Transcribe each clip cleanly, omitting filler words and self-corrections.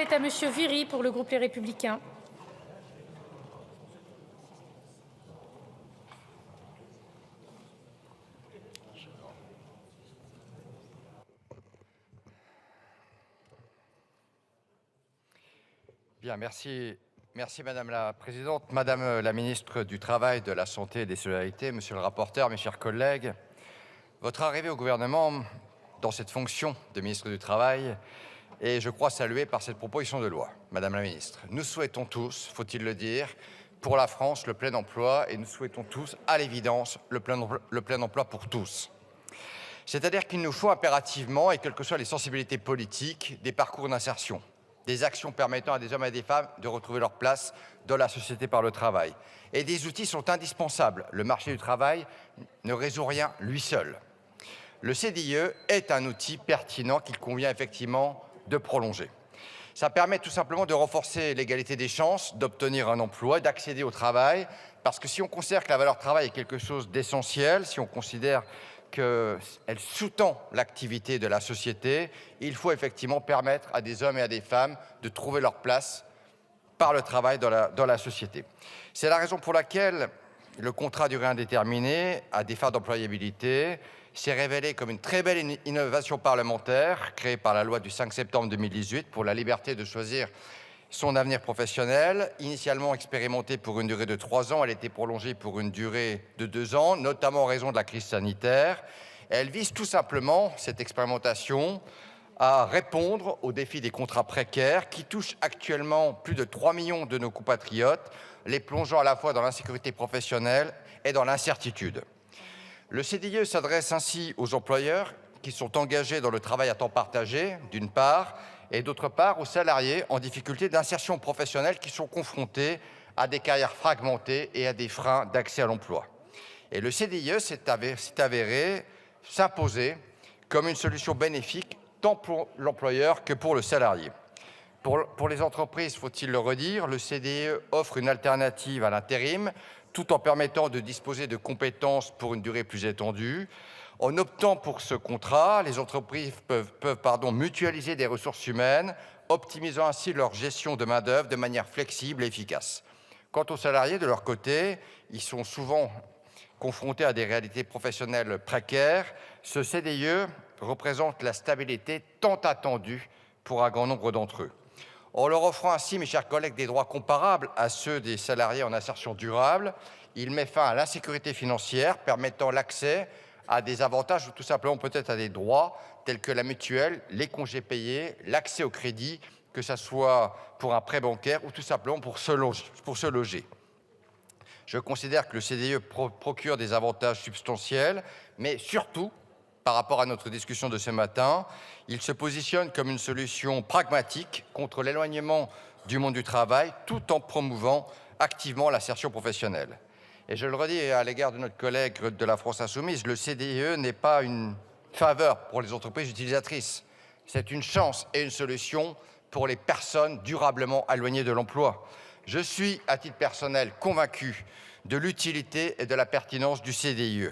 parole est à Monsieur Viry pour le groupe Les Républicains. Bien, merci Madame la Présidente, Madame la Ministre du Travail, de la Santé et des Solidarités, Monsieur le rapporteur, mes chers collègues. Votre arrivée au gouvernement dans cette fonction de ministre du Travail est, je crois, saluée par cette proposition de loi. Madame la Ministre, nous souhaitons tous, faut-il le dire, pour la France, le plein emploi et nous souhaitons tous, à l'évidence, le plein emploi pour tous. C'est-à-dire qu'il nous faut impérativement, et quelles que soient les sensibilités politiques, des parcours d'insertion, des actions permettant à des hommes et à des femmes de retrouver leur place dans la société par le travail. Et des outils sont indispensables. Le marché du travail ne résout rien lui seul. Le CDIE est un outil pertinent qu'il convient effectivement de prolonger. Ça permet tout simplement de renforcer l'égalité des chances, d'obtenir un emploi, d'accéder au travail, parce que si on considère que la valeur travail est quelque chose d'essentiel, si on considère qu'elle sous-tend l'activité de la société, il faut effectivement permettre à des hommes et à des femmes de trouver leur place par le travail dans la société. C'est la raison pour laquelle le contrat à durée indéterminée, à des fins d'employabilité, s'est révélé comme une très belle innovation parlementaire créée par la loi du 5 septembre 2018 pour la liberté de choisir son avenir professionnel. Initialement expérimentée pour une durée de 3 ans, elle a été prolongée pour une durée de 2 ans, notamment en raison de la crise sanitaire. Elle vise tout simplement, cette expérimentation, à répondre aux défis des contrats précaires qui touchent actuellement plus de 3 millions de nos compatriotes, les plongeant à la fois dans l'insécurité professionnelle et dans l'incertitude. Le CDIE s'adresse ainsi aux employeurs qui sont engagés dans le travail à temps partagé, d'une part, et d'autre part aux salariés en difficulté d'insertion professionnelle qui sont confrontés à des carrières fragmentées et à des freins d'accès à l'emploi. Et le CDIE s'est avéré s'imposer comme une solution bénéfique tant pour l'employeur que pour le salarié. Pour les entreprises, faut-il le redire, le CDIE offre une alternative à l'intérim tout en permettant de disposer de compétences pour une durée plus étendue. En optant pour ce contrat, les entreprises peuvent mutualiser des ressources humaines, optimisant ainsi leur gestion de main-d'œuvre de manière flexible et efficace. Quant aux salariés, de leur côté, ils sont souvent confrontés à des réalités professionnelles précaires. Ce CDIE représente la stabilité tant attendue pour un grand nombre d'entre eux. En leur offrant ainsi, mes chers collègues, des droits comparables à ceux des salariés en insertion durable, il met fin à l'insécurité financière, permettant l'accès à des avantages ou tout simplement peut-être à des droits tels que la mutuelle, les congés payés, l'accès au crédit, que ce soit pour un prêt bancaire ou tout simplement pour se loger. Je considère que le CDIE procure des avantages substantiels, mais surtout, par rapport à notre discussion de ce matin, il se positionne comme une solution pragmatique contre l'éloignement du monde du travail, tout en promouvant activement l'insertion professionnelle. Et je le redis à l'égard de notre collègue de la France Insoumise, le CDIE n'est pas une faveur pour les entreprises utilisatrices. C'est une chance et une solution pour les personnes durablement éloignées de l'emploi. Je suis, à titre personnel, convaincu de l'utilité et de la pertinence du CDIE.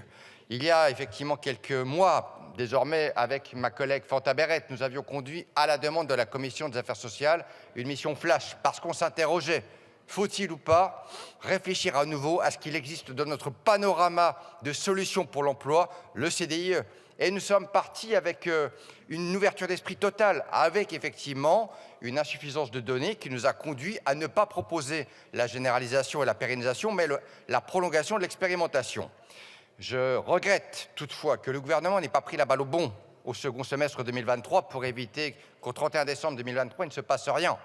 Il y a effectivement quelques mois, désormais, avec ma collègue Fanta Berret, nous avions conduit, à la demande de la Commission des affaires sociales, une mission flash, parce qu'on s'interrogeait. Faut-il ou pas réfléchir à nouveau à ce qu'il existe dans notre panorama de solutions pour l'emploi, le CDIE? Et nous sommes partis avec une ouverture d'esprit totale, avec effectivement une insuffisance de données qui nous a conduit à ne pas proposer la généralisation et la pérennisation, mais la prolongation de l'expérimentation. Je regrette toutefois que le gouvernement n'ait pas pris la balle au bond au second semestre 2023 pour éviter qu'au 31 décembre 2023, il ne se passe rien.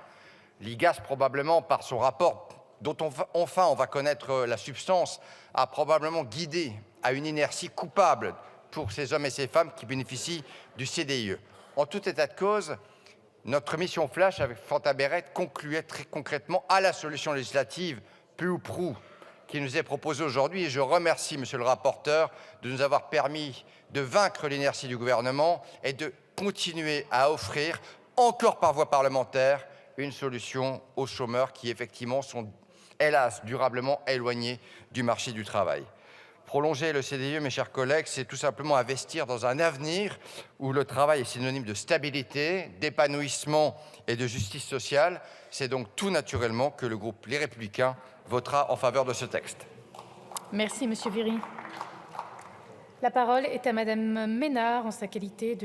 L'IGAS, probablement par son rapport, dont enfin on va connaître la substance, a probablement guidé à une inertie coupable pour ces hommes et ces femmes qui bénéficient du CDIE. En tout état de cause, notre mission flash avec Fanta Berret concluait très concrètement à la solution législative, peu ou prou, qui nous est proposée aujourd'hui. Et je remercie, monsieur le rapporteur, de nous avoir permis de vaincre l'inertie du gouvernement et de continuer à offrir, encore par voie parlementaire, une solution aux chômeurs qui, effectivement, sont, hélas, durablement éloignés du marché du travail. Prolonger le CDIE, mes chers collègues, c'est tout simplement investir dans un avenir où le travail est synonyme de stabilité, d'épanouissement et de justice sociale. C'est donc tout naturellement que le groupe Les Républicains votera en faveur de ce texte. Merci, Monsieur Viry. La parole est à Madame Ménard en sa qualité de